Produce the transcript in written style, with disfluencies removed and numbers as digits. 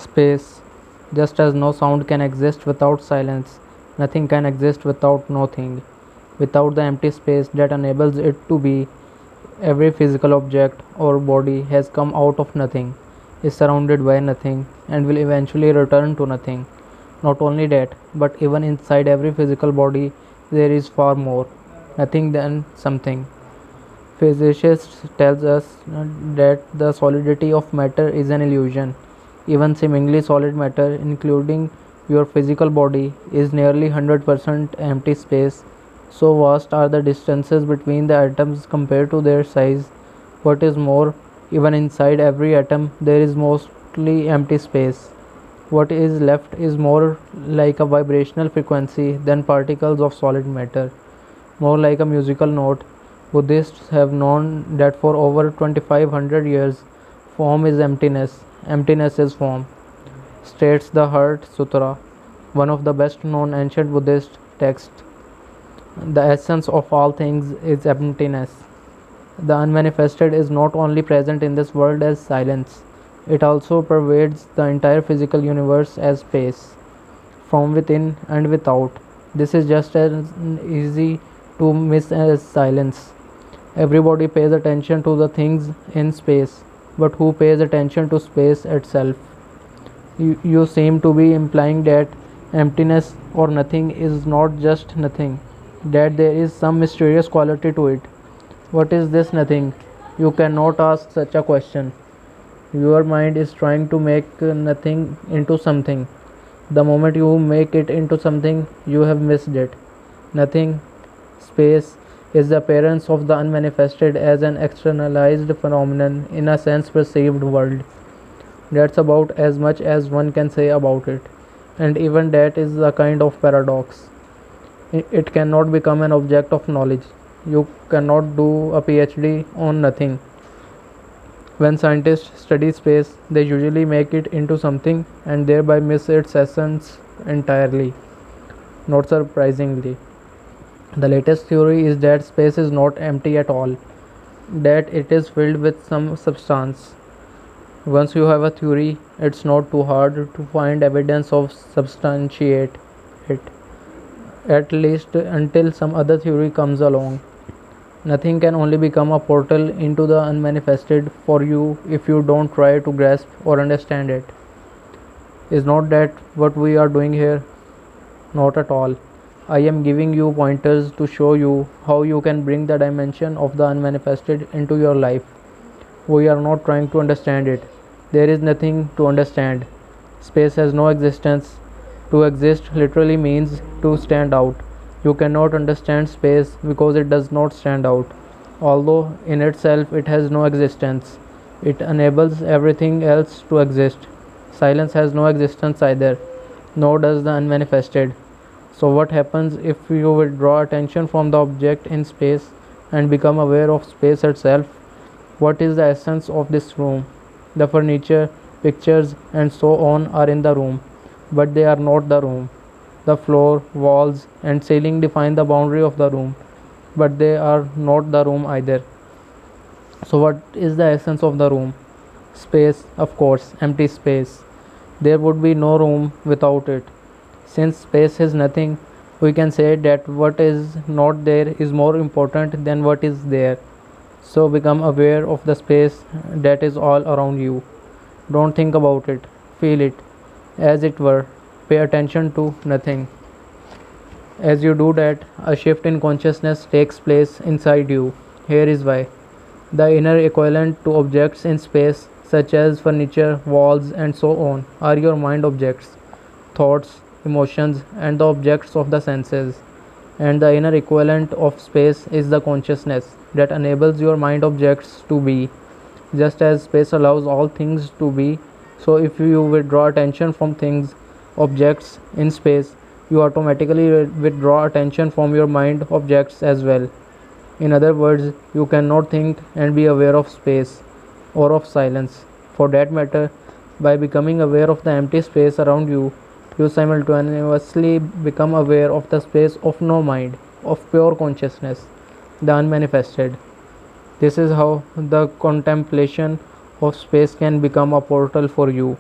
Space. Just as no sound can exist without silence, nothing can exist without nothing. Without the empty space that enables it to be, every physical object or body has come out of nothing, is surrounded by nothing, and will eventually return to nothing. Not only that, but even inside every physical body, there is far more nothing than something. Physicists tells us that the solidity of matter is an illusion. Even seemingly solid matter, including your physical body, is nearly 100% empty space. So vast are the distances between the atoms compared to their size. What is more, even inside every atom, there is mostly empty space. What is left is more like a vibrational frequency than particles of solid matter, more like a musical note. Buddhists have known that for over 2500 years. Form is emptiness, emptiness is form, states the Heart Sutra, one of the best known ancient Buddhist texts. The essence of all things is emptiness. The unmanifested is not only present in this world as silence, it also pervades the entire physical universe as space, from within and without. This is just as easy to miss as silence. Everybody pays attention to the things in space, but who pays attention to space itself? You seem to be implying that emptiness or nothing is not just nothing, that there is some mysterious quality to it. What is this nothing? You cannot ask such a question. Your mind is trying to make nothing into something. The moment you make it into something, you have missed it. Nothing, space, is the appearance of the unmanifested as an externalized phenomenon in a sense perceived world. That's about as much as one can say about it. And even that is a kind of paradox. It cannot become an object of knowledge. You cannot do a PhD on nothing. When scientists study space, they usually make it into something and thereby miss its essence entirely. Not surprisingly. The latest theory is that space is not empty at all, that it is filled with some substance. Once you have a theory, it's not too hard to find evidence of substantiate it, at least until some other theory comes along. Nothing can only become a portal into the unmanifested for you if you don't try to grasp or understand it. Is not that what we are doing here? Not at all. I am giving you pointers to show you how you can bring the dimension of the unmanifested into your life. We are not trying to understand it. There is nothing to understand. Space has no existence. To exist literally means to stand out. You cannot understand space because it does not stand out. Although in itself it has no existence, it enables everything else to exist. Silence has no existence either, nor does the unmanifested. So, what happens if you withdraw attention from the object in space and become aware of space itself? What is the essence of this room? The furniture, pictures, and so on are in the room, but they are not the room. The floor, walls, and ceiling define the boundary of the room, but they are not the room either. So, what is the essence of the room? Space, of course, empty space. There would be no room without it. Since space is nothing, we can say that what is not there is more important than what is there. So become aware of the space that is all around you. Don't think about it, feel it, as it were. Pay attention to nothing. As you do that, a shift in consciousness takes place inside you. Here is why. The inner equivalent to objects in space, such as furniture, walls, and so on, are your mind objects, thoughts, emotions, and the objects of the senses. And the inner equivalent of space is the consciousness that enables your mind objects to be. Just as space allows all things to be, so if you withdraw attention from things, objects in space, you automatically withdraw attention from your mind objects as well. In other words, you cannot think and be aware of space or of silence. For that matter, by becoming aware of the empty space around you, you simultaneously become aware of the space of no mind, of pure consciousness, the unmanifested. This is how the contemplation of space can become a portal for you.